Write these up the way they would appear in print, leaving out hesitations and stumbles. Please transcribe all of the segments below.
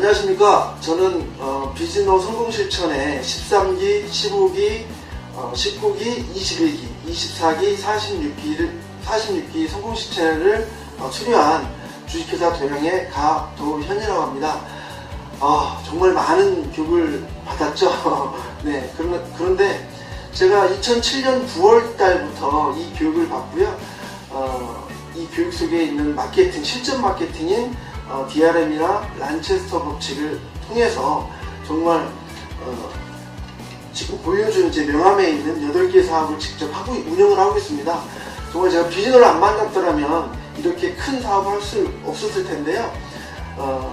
안녕하십니까. 저는 비즈노 성공실천의 13기, 15기, 19기, 21기, 24기, 46기 성공실천을 수료한 주식회사 도영의 가도현이라고 합니다. 정말 많은 교육을 받았죠. 네, 그런데 제가 2007년 9월 달부터 이 교육을 받고요. 이 교육 속에 있는 마케팅, 실전 마케팅인 DRM이나 란체스터 법칙을 통해서 정말 지금 보여주는 제 명함에 있는 8개의 사업을 직접 운영을 하고 있습니다. 정말 제가 비즈노를 안 만났더라면 이렇게 큰 사업을 할 수 없었을 텐데요.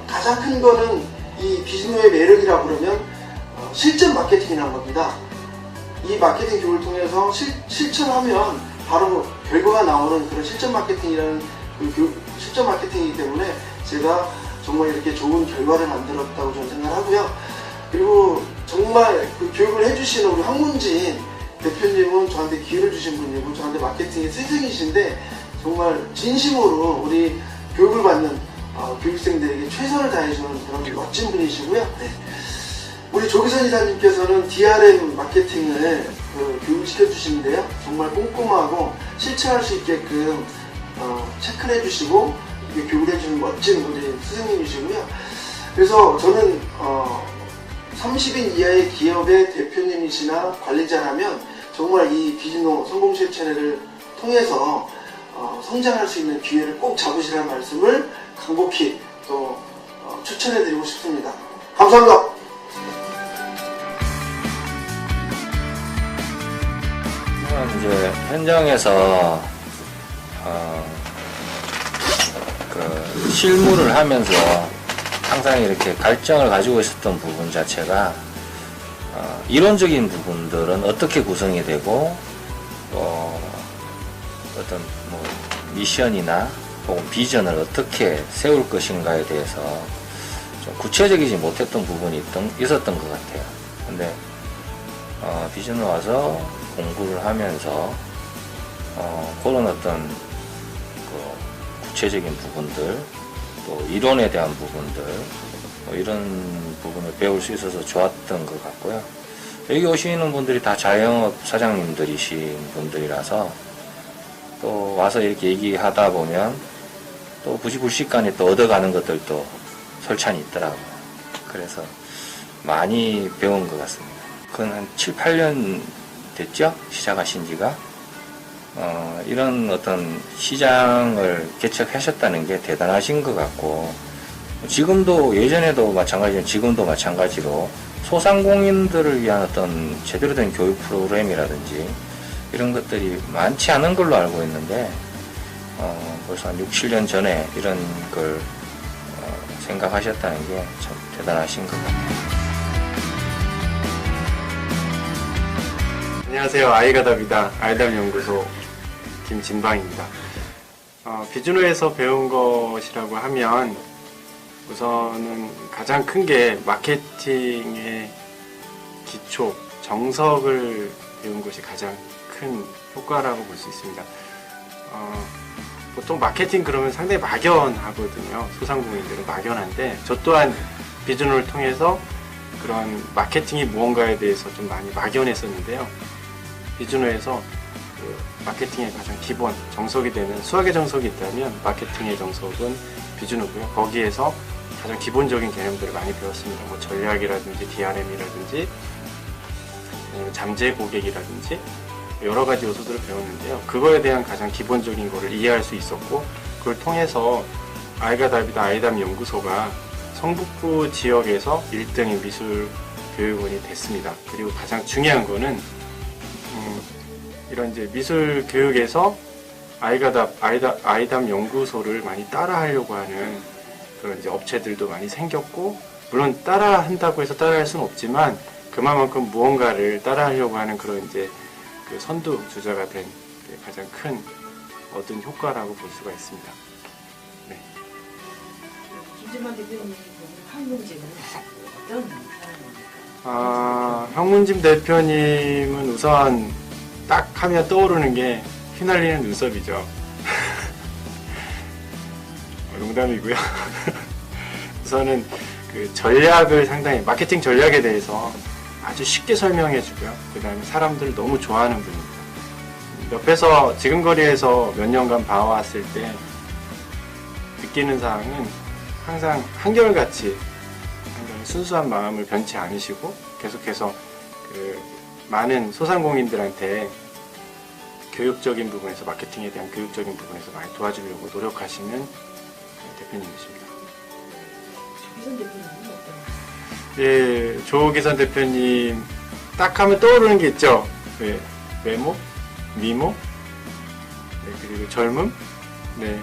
가장 큰 거는 이 비즈노의 매력이라고 그러면 실전 마케팅이라는 겁니다. 이 마케팅 교육을 통해서 실천하면 바로 결과가 나오는 그런 실전 마케팅이라는 실전 마케팅이기 때문에 제가 정말 이렇게 좋은 결과를 만들었다고 저는 생각하고요. 그리고 정말 그 교육을 해주시는 우리 황문진 대표님은 저한테 기회를 주신 분이고 저한테 마케팅의 스승이신데 정말 진심으로 우리 교육을 받는 교육생들에게 최선을 다해주는 그런 멋진 분이시고요. 네. 우리 조기선 이사님께서는 DRM 마케팅을 교육시켜 주시는데요. 정말 꼼꼼하고 실천할 수 있게끔 체크를 해주시고 교육을 해주는 멋진 우리 스승님이시고요. 그래서 저는 30인 이하의 기업의 대표님이시나 관리자라면 정말 이 비즈노 성공실천회를 통해서 성장할 수 있는 기회를 꼭 잡으시라는 말씀을 간곡히 또 추천해드리고 싶습니다. 감사합니다. 이제 현장에서 실무를 하면서 항상 이렇게 갈증을 가지고 있었던 부분 자체가 이론적인 부분들은 어떻게 구성이 되고 어떤 미션이나 혹은 비전을 어떻게 세울 것인가에 대해서 좀 구체적이지 못했던 부분이 있었던 것 같아요. 근데 비전을 와서 공부를 하면서 그런 어떤 구체적인 부분들 또 이론에 대한 부분들 이런 부분을 배울 수 있어서 좋았던 것 같고요. 여기 오시는 분들이 다 자영업 사장님들이신 분들이라서 또 와서 이렇게 얘기하다 보면 또 부지불식간에 또 얻어가는 것들도 솔찬히 있더라고요. 그래서 많이 배운 것 같습니다. 그건 한 7, 8년 됐죠? 시작하신 지가. 이런 어떤 시장을 개척하셨다는 게 대단하신 것 같고, 지금도, 예전에도 마찬가지지만 지금도 마찬가지로 소상공인들을 위한 어떤 제대로 된 교육 프로그램이라든지 이런 것들이 많지 않은 걸로 알고 있는데, 벌써 한 6, 7년 전에 이런 걸 생각하셨다는 게 참 대단하신 것 같아요. 안녕하세요. 아이가답이다. 아이답 연구소 김진방입니다. 비즈노에서 배운 것이라고 하면 우선은 가장 큰 게 마케팅의 기초, 정석을 배운 것이 가장 큰 효과라고 볼 수 있습니다. 보통 마케팅 그러면 상당히 막연하거든요. 소상공인들은 막연한데 저 또한 비즈노를 통해서 그런 마케팅이 무언가에 대해서 좀 많이 막연했었는데요. 비즈노에서 마케팅의 가장 기본 정석이 되는 수학의 정석이 있다면 마케팅의 정석은 비즈노고요. 거기에서 가장 기본적인 개념들을 많이 배웠습니다. 뭐 전략이라든지 DRM이라든지 잠재 고객이라든지 여러 가지 요소들을 배웠는데요. 그거에 대한 가장 기본적인 거를 이해할 수 있었고 그걸 통해서 아이가답이다 아이답 연구소가 성북구 지역에서 1등의 미술 교육원이 됐습니다. 그리고 가장 중요한 거는 이런 이제 미술 교육에서 아이답 연구소를 많이 따라하려고 하는 그런 이제 업체들도 많이 생겼고, 물론 따라한다고 해서 따라할 수는 없지만 그만큼 무언가를 따라하려고 하는 그런 이제 그 선두 주자가 된 가장 큰 얻은 효과라고 볼 수가 있습니다. 네. 김진방 대표님이 황문진은 어떤 사람입니까? 황문진 대표님은 우선 딱 하면 떠오르는 게 휘날리는 눈썹이죠. 농담이고요. 우선은 그 전략을 상당히 마케팅 전략에 대해서 아주 쉽게 설명해주고요. 그 다음에 사람들을 너무 좋아하는 분입니다. 옆에서 지근거리에서 몇 년간 봐왔을 때 느끼는 사항은 항상 한결같이 굉장히 순수한 마음을 변치 않으시고 계속해서 그 많은 소상공인들한테 교육적인 부분에서 마케팅에 대한 교육적인 부분에서 많이 도와주려고 노력하시는 대표님이십니다. 조기선 대표님은 어떤? 예, 조기선 대표님 딱 하면 떠오르는 게 있죠. 네, 외모, 미모, 네, 그리고 젊음. 네,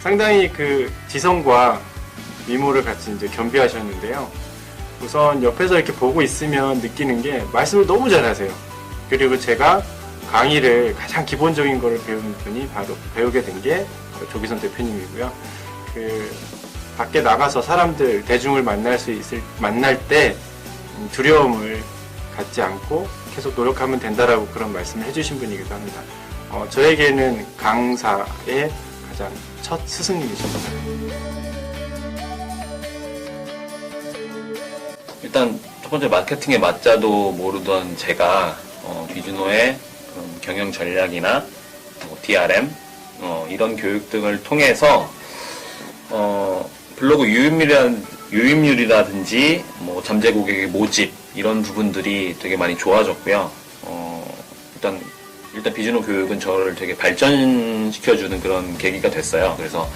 상당히 그 지성과 미모를 같이 이제 겸비하셨는데요. 우선 옆에서 이렇게 보고 있으면 느끼는 게 말씀을 너무 잘하세요. 그리고 제가 강의를 가장 기본적인 거를 배우는 분이 바로 배우게 된 게 조기선 대표님이고요. 그 밖에 나가서 사람들 대중을 만날 때 두려움을 갖지 않고 계속 노력하면 된다라고 그런 말씀을 해주신 분이기도 합니다. 저에게는 강사의 가장 첫 스승님이십니다. 일단 첫 번째 마케팅의 맞자도 모르던 제가 비즈노의 경영 전략이나 DRM 이런 교육 등을 통해서 블로그 유입률이라든지 뭐 잠재 고객의 모집 이런 부분들이 되게 많이 좋아졌고요. 일단 비즈노 교육은 저를 되게 발전시켜주는 그런 계기가 됐어요. 그래서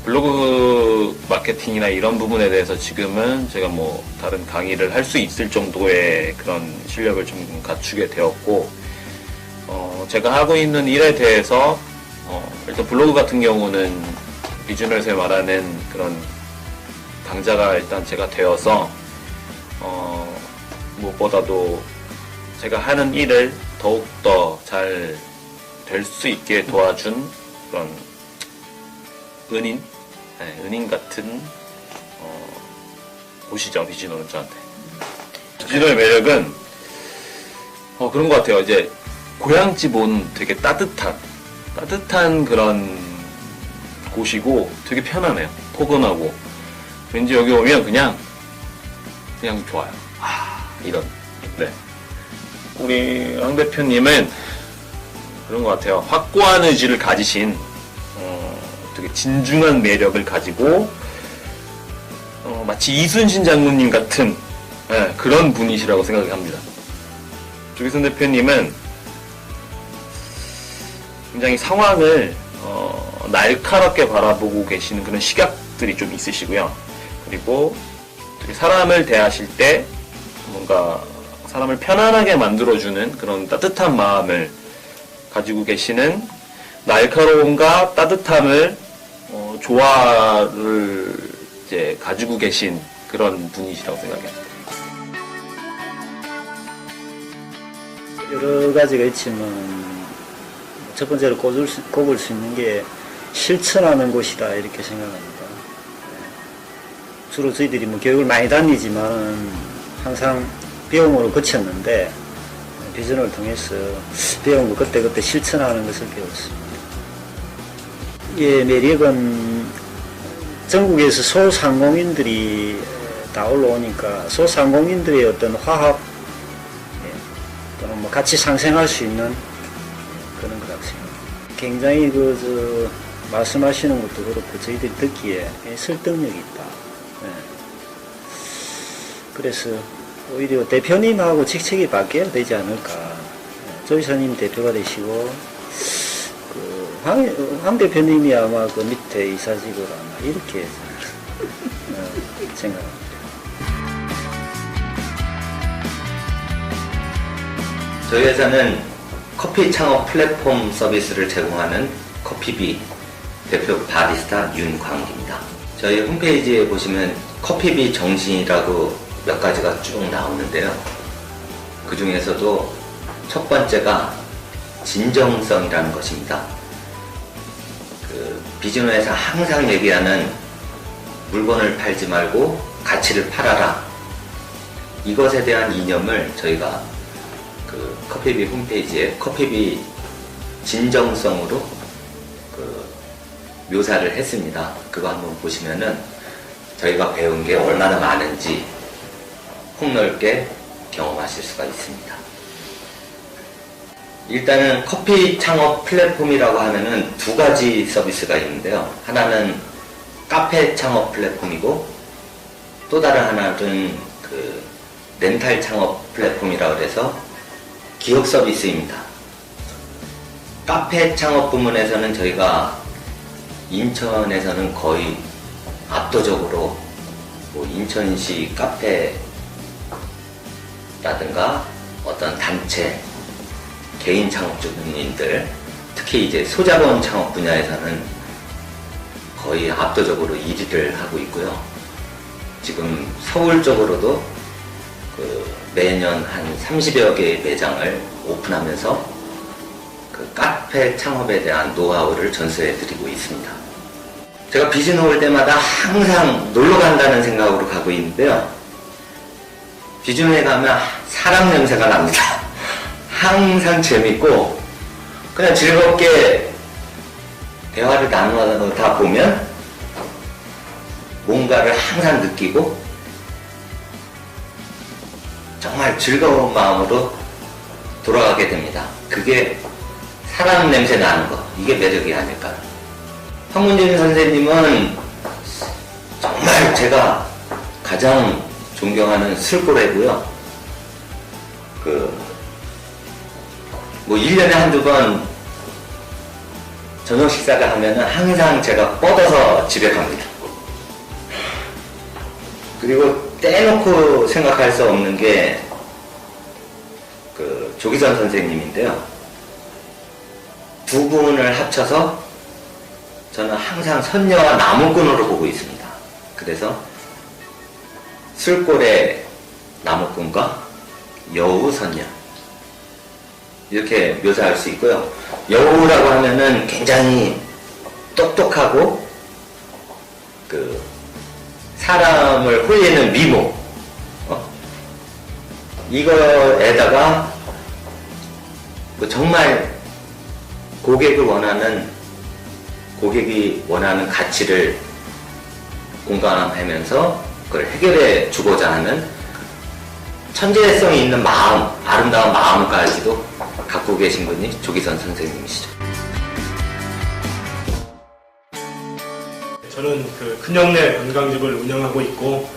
블로그 마케팅이나 이런 부분에 대해서 지금은 제가 뭐 다른 강의를 할 수 있을 정도의 그런 실력을 좀 갖추게 되었고, 제가 하고 있는 일에 대해서 일단 블로그 같은 경우는 비즈노에서 말하는 그런 강자가 일단 제가 되어서 무엇보다도 제가 하는 일을 더욱더 잘 될 수 있게 도와준 그런 은인 같은 곳이죠. 비즈노는 저한테. 비즈노의 매력은 그런 것 같아요. 이제 고향집 온 되게 따뜻한 그런 곳이고 되게 편하네요. 포근하고 왠지 여기 오면 그냥 좋아요. 이런. 네. 우리 황 대표님은 그런 것 같아요. 확고한 의지를 가지신 되게 진중한 매력을 가지고 마치 이순신 장군님 같은 그런 분이시라고 생각합니다. 조기선 대표님은 굉장히 상황을 날카롭게 바라보고 계시는 그런 시각들이 좀 있으시고요. 그리고 되게 사람을 대하실 때 뭔가 사람을 편안하게 만들어주는 그런 따뜻한 마음을 가지고 계시는 날카로움과 따뜻함을 조화를 이제 가지고 계신 그런 분이시라고 생각해요. 여러 가지가 있지만 첫 번째로 꼽을 수 있는 게 실천하는 곳이다 이렇게 생각합니다. 주로 저희들이 뭐 교육을 많이 다니지만 항상 배움으로 그쳤는데 비전을 통해서 배운 거 그때 실천하는 것을 배웠습니다. 예, 매력은 전국에서 소상공인들이 다 올라오니까 소상공인들의 어떤 화합 또는 뭐 같이 상생할 수 있는 그런 거라고 생각합니다. 굉장히 말씀하시는 것도 그렇고 저희들이 듣기에 설득력이 있다. 그래서 오히려 대표님하고 직책이 바뀌어야 되지 않을까. 조기선님 대표가 되시고 황 대표님이 아마 그 밑에 이사직을 아마 이렇게 생각합니다. 저희 회사는 커피 창업 플랫폼 서비스를 제공하는 커피비 대표 바리스타 윤광기입니다. 저희 홈페이지에 보시면 커피비 정신이라고 몇 가지가 쭉 나오는데요. 그 중에서도 첫 번째가 진정성이라는 것입니다. 비즈노에서 항상 얘기하는 물건을 팔지 말고 가치를 팔아라. 이것에 대한 이념을 저희가 커피비 홈페이지에 커피비 진정성으로 묘사를 했습니다. 그거 한번 보시면은 저희가 배운 게 얼마나 많은지 폭넓게 경험하실 수가 있습니다. 일단은 커피 창업 플랫폼이라고 하면은 두 가지 서비스가 있는데요. 하나는 카페 창업 플랫폼이고 또 다른 하나는 그 렌탈 창업 플랫폼이라고 해서 기업 서비스입니다. 카페 창업 부문에서는 저희가 인천에서는 거의 압도적으로 뭐 인천시 카페라든가 어떤 단체, 개인 창업주님들, 특히 이제 소자본 창업 분야에서는 거의 압도적으로 1위를 하고 있고요. 지금 서울 쪽으로도 매년 한 30여 개의 매장을 오픈하면서 그 카페 창업에 대한 노하우를 전수해드리고 있습니다. 제가 비즈노 올 때마다 항상 놀러 간다는 생각으로 가고 있는데요. 비즈노에 가면 사람 냄새가 납니다. 항상 재밌고 그냥 즐겁게 대화를 나누다 보면 뭔가를 항상 느끼고 정말 즐거운 마음으로 돌아가게 됩니다. 그게 사람 냄새 나는 거, 이게 매력이 아닐까. 황문진 선생님은 정말 제가 가장 존경하는 술고래고요. 뭐 1년에 한두 번 저녁 식사를 하면은 항상 제가 뻗어서 집에 갑니다. 그리고 떼놓고 생각할 수 없는 게 조기선 선생님인데요. 두 분을 합쳐서 저는 항상 선녀와 나무꾼으로 보고 있습니다. 그래서 술고래 나무꾼과 여우 선녀 이렇게 묘사할 수 있고요. 여우라고 하면은 굉장히 똑똑하고 사람을 홀리는 미모, 이거에다가 정말 고객이 원하는 가치를 공감하면서 그걸 해결해 주고자 하는 천재성이 있는 마음, 아름다운 마음까지도 갖고 계신 분이 조기선 선생님이시죠. 저는 큰영내 건강집을 운영하고 있고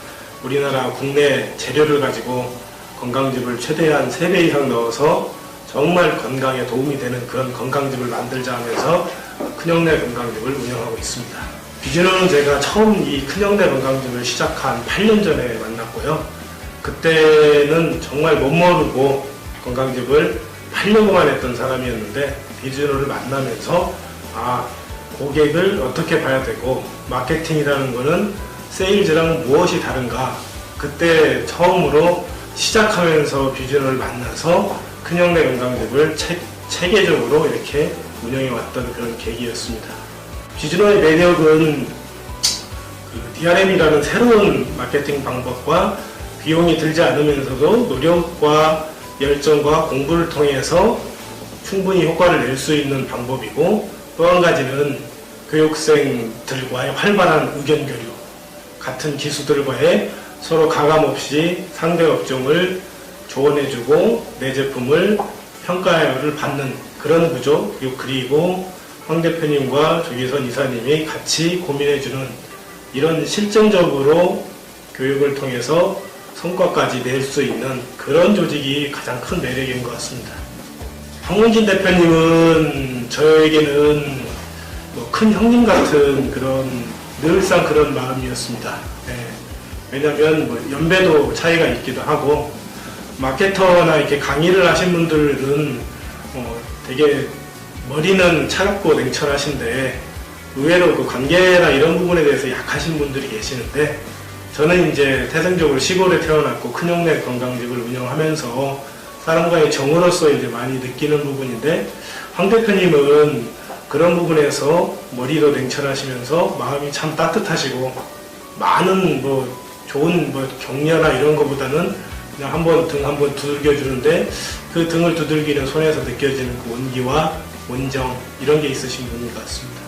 우리나라 국내 재료를 가지고 건강집을 최대한 3배 이상 넣어서 정말 건강에 도움이 되는 그런 건강집을 만들자 하면서 큰영내 건강집을 운영하고 있습니다. 비즈노는 제가 처음 이 큰영내 건강집을 시작한 8년 전에 만났고요. 그때는 정말 못 모르고 건강집을 하려고만 했던 사람이었는데 비즈노를 만나면서 고객을 어떻게 봐야 되고 마케팅이라는 거는 세일즈랑 무엇이 다른가, 그때 처음으로 시작하면서 비즈노를 만나서 큰영내 건강집을 체계적으로 이렇게 운영해 왔던 그런 계기였습니다. 비즈노의 매력은 DRM이라는 새로운 마케팅 방법과 비용이 들지 않으면서도 노력과 열정과 공부를 통해서 충분히 효과를 낼 수 있는 방법이고, 또 한 가지는 교육생들과의 활발한 의견 교류, 같은 기수들과의 서로 가감없이 상대 업종을 조언해주고 내 제품을 평가를 받는 그런 구조, 그리고 황 대표님과 조기선 이사님이 같이 고민해주는 이런 실증적으로 교육을 통해서 성과까지 낼 수 있는 그런 조직이 가장 큰 매력인 것 같습니다. 황문진 대표님은 저에게는 큰 형님 같은 늘상 그런 마음이었습니다. 왜냐하면 연배도 차이가 있기도 하고, 마케터나 이렇게 강의를 하신 분들은 되게 머리는 차갑고 냉철하신데 의외로 관계나 이런 부분에 대해서 약하신 분들이 계시는데, 저는 이제 태생적으로 시골에 태어났고 큰영내 건강집을 운영하면서 사람과의 정으로서 이제 많이 느끼는 부분인데, 황 대표님은 그런 부분에서 머리도 냉철하시면서 마음이 참 따뜻하시고, 많은 좋은 격려나 이런 것보다는 그냥 등 한번 두들겨 주는데 그 등을 두들기는 손에서 느껴지는 그 온기와 온정, 이런 게 있으신 분인 것 같습니다.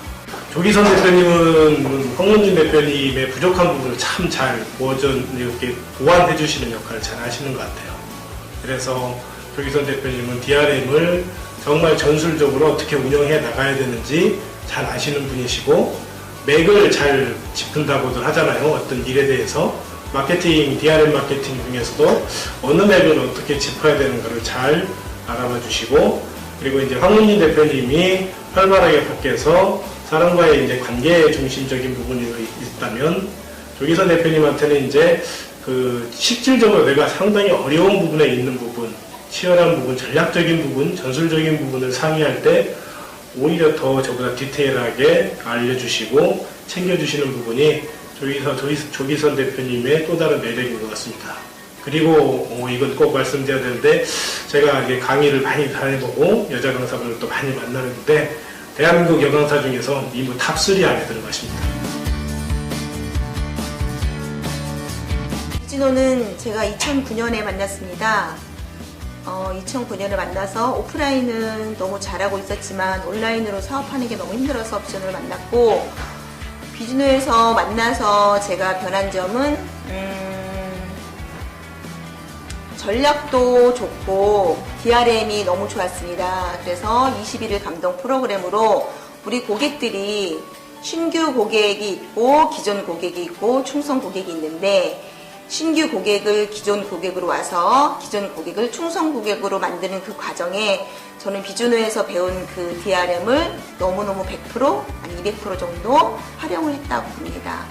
조기선 대표님은 황문진 대표님의 부족한 부분을 참 잘 이렇게 보완해 주시는 역할을 잘 하시는 것 같아요. 그래서 조기선 대표님은 DRM을 정말 전술적으로 어떻게 운영해 나가야 되는지 잘 아시는 분이시고, 맥을 잘 짚은다고들 하잖아요. 어떤 일에 대해서. 마케팅, DRM 마케팅 중에서도 어느 맥을 어떻게 짚어야 되는가를 잘 알아봐 주시고, 그리고 이제 황문진 대표님이 활발하게 밖에서 사람과의 이제 관계 중심적인 부분이 있다면, 조기선 대표님한테는 이제 그 실질적으로 내가 상당히 어려운 부분에 있는 부분, 치열한 부분, 전략적인 부분, 전술적인 부분을 상의할 때 오히려 더 저보다 디테일하게 알려주시고 챙겨주시는 부분이 조기선 대표님의 또 다른 매력인 것 같습니다. 그리고 이건 꼭 말씀드려야 되는데, 제가 이제 강의를 많이 다녀보고 여자 강사분을 또 많이 만나는데, 대한민국 여강사 중에서 이부 탑3 안에 들어가십니다. 이진호는 제가 2009년에 만났습니다. 2009년에 만나서 오프라인은 너무 잘하고 있었지만 온라인으로 사업하는 게 너무 힘들어서 옵션을 만났고, 비즈노에서 만나서 제가 변한 점은 전략도 좋고 DRM이 너무 좋았습니다. 그래서 21일 감동 프로그램으로 우리 고객들이 신규 고객이 있고 기존 고객이 있고 충성 고객이 있는데, 신규 고객을 기존 고객으로 와서 기존 고객을 충성 고객으로 만드는 그 과정에 저는 비즈노에서 배운 그 DRM을 너무너무 100% 아니 200% 정도 활용을 했다고 봅니다.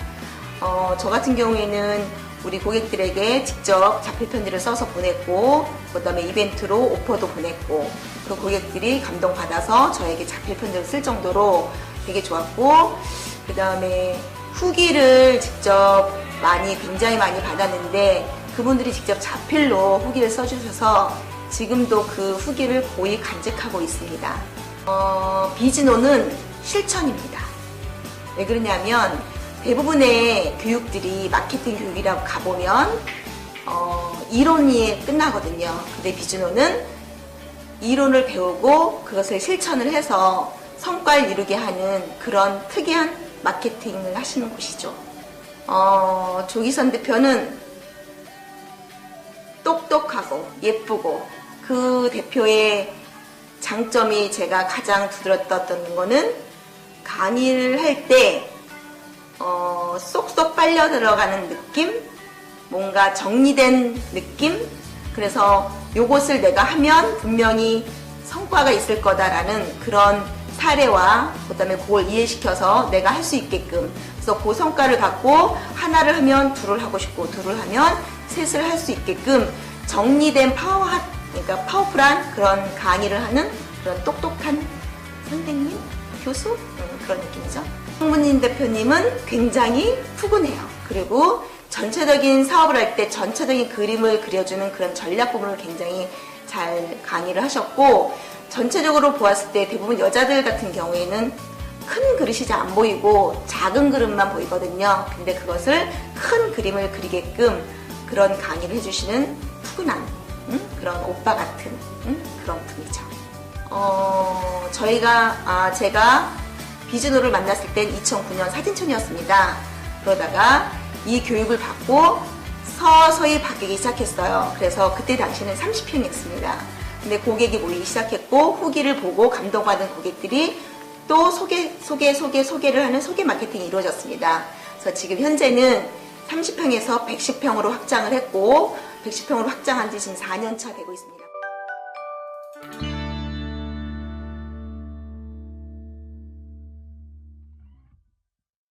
저 같은 경우에는 우리 고객들에게 직접 자필 편지를 써서 보냈고, 그 다음에 이벤트로 오퍼도 보냈고, 그 고객들이 감동받아서 저에게 자필 편지를 쓸 정도로 되게 좋았고, 그 다음에 후기를 직접 굉장히 많이 받았는데, 그분들이 직접 자필로 후기를 써주셔서 지금도 그 후기를 고이 간직하고 있습니다. 비즈노는 실천입니다. 왜 그러냐면 대부분의 교육들이 마케팅 교육이라고 가보면 이론이 끝나거든요. 근데 비즈노는 이론을 배우고 그것을 실천을 해서 성과를 이루게 하는 그런 특이한 마케팅을 하시는 곳이죠. 조기선 대표는 똑똑하고 예쁘고, 그 대표의 장점이 제가 가장 두드러졌던 거는 강의를 할 때 쏙쏙 빨려 들어가는 느낌, 뭔가 정리된 느낌. 그래서 요것을 내가 하면 분명히 성과가 있을 거다라는 그런 사례와 그다음에 그걸 이해시켜서 내가 할 수 있게끔, 그래서 그 성과를 갖고 하나를 하면 둘을 하고 싶고 둘을 하면 셋을 할 수 있게끔 정리된 그러니까 파워풀한 그런 강의를 하는 그런 똑똑한 선생님, 교수, 그런 느낌이죠. 황문진 대표님은 굉장히 푸근해요. 그리고 전체적인 사업을 할 때 전체적인 그림을 그려주는 그런 전략 부분을 굉장히 잘 강의를 하셨고, 전체적으로 보았을 때 대부분 여자들 같은 경우에는 큰 그릇이 잘 안 보이고 작은 그릇만 보이거든요. 근데 그것을 큰 그림을 그리게끔 그런 강의를 해주시는 푸근한 그런 오빠 같은 그런 분이죠. 제가 비즈노를 만났을 땐 2009년 사진촌이었습니다. 그러다가 이 교육을 받고 서서히 바뀌기 시작했어요. 그래서 그때 당시는 30평이었습니다. 근데 고객이 모이기 시작했고, 후기를 보고 감동받은 고객들이 또 소개를 하는 소개 마케팅이 이루어졌습니다. 그래서 지금 현재는 30평에서 110평으로 확장을 했고, 110평으로 확장한 지 지금 4년 차 되고 있습니다.